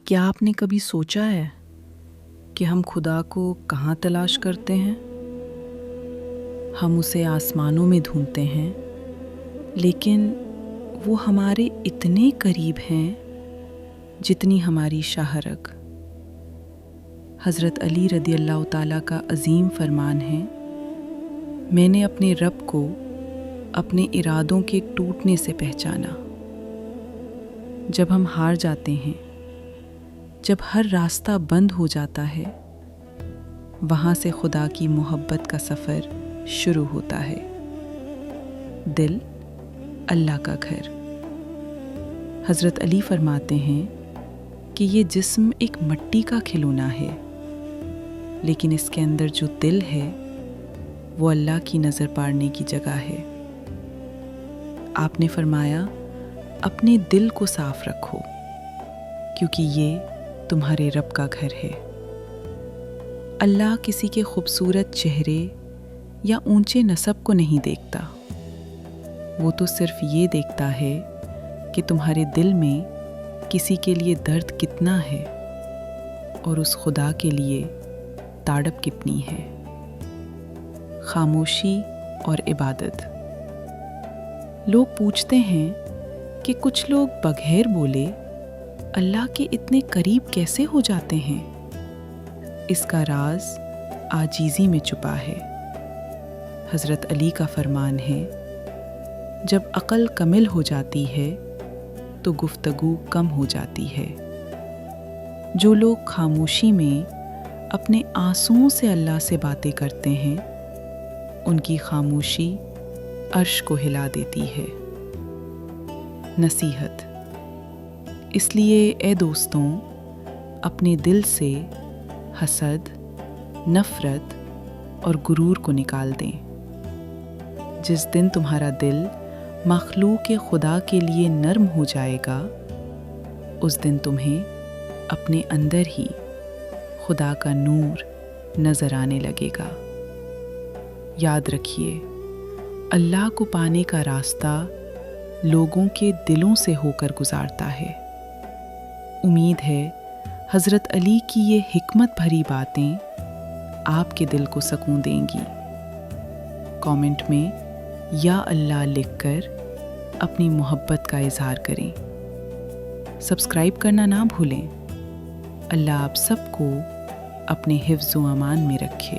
کیا آپ نے کبھی سوچا ہے کہ ہم خدا کو کہاں تلاش کرتے ہیں؟ ہم اسے آسمانوں میں ڈھونڈتے ہیں، لیکن وہ ہمارے اتنے قریب ہیں جتنی ہماری شاہ رگ۔ حضرت علی رضی اللہ تعالیٰ کا عظیم فرمان ہے، میں نے اپنے رب کو اپنے ارادوں کے ٹوٹنے سے پہچانا۔ جب ہم ہار جاتے ہیں، جب ہر راستہ بند ہو جاتا ہے، وہاں سے خدا کی محبت کا سفر شروع ہوتا ہے۔ دل اللہ کا گھر۔ حضرت علی فرماتے ہیں کہ یہ جسم ایک مٹی کا کھلونا ہے، لیکن اس کے اندر جو دل ہے وہ اللہ کی نظر پاڑنے کی جگہ ہے۔ آپ نے فرمایا، اپنے دل کو صاف رکھو، کیونکہ یہ تمہارے رب کا گھر ہے۔ اللہ کسی کے خوبصورت چہرے یا اونچے نسب کو نہیں دیکھتا، وہ تو صرف یہ دیکھتا ہے کہ تمہارے دل میں کسی کے لیے درد کتنا ہے اور اس خدا کے لیے تڑپ کتنی ہے۔ خاموشی اور عبادت۔ لوگ پوچھتے ہیں کہ کچھ لوگ بغیر بولے اللہ کے اتنے قریب کیسے ہو جاتے ہیں؟ اس کا راز عاجزی میں چھپا ہے۔ حضرت علی کا فرمان ہے، جب عقل کامل ہو جاتی ہے تو گفتگو کم ہو جاتی ہے۔ جو لوگ خاموشی میں اپنے آنسوؤں سے اللہ سے باتیں کرتے ہیں، ان کی خاموشی عرش کو ہلا دیتی ہے۔ نصیحت۔ اس لیے اے دوستوں، اپنے دل سے حسد، نفرت اور غرور کو نکال دیں۔ جس دن تمہارا دل مخلوق خدا کے لیے نرم ہو جائے گا، اس دن تمہیں اپنے اندر ہی خدا کا نور نظر آنے لگے گا۔ یاد رکھیے، اللہ کو پانے کا راستہ لوگوں کے دلوں سے ہو کر گزارتا ہے۔ امید ہے حضرت علی کی یہ حکمت بھری باتیں آپ کے دل کو سکون دیں گی۔ کامنٹ میں یا اللہ لکھ کر اپنی محبت کا اظہار کریں۔ سبسکرائب کرنا نہ بھولیں۔ اللہ آپ سب کو اپنے حفظ و امان میں رکھے۔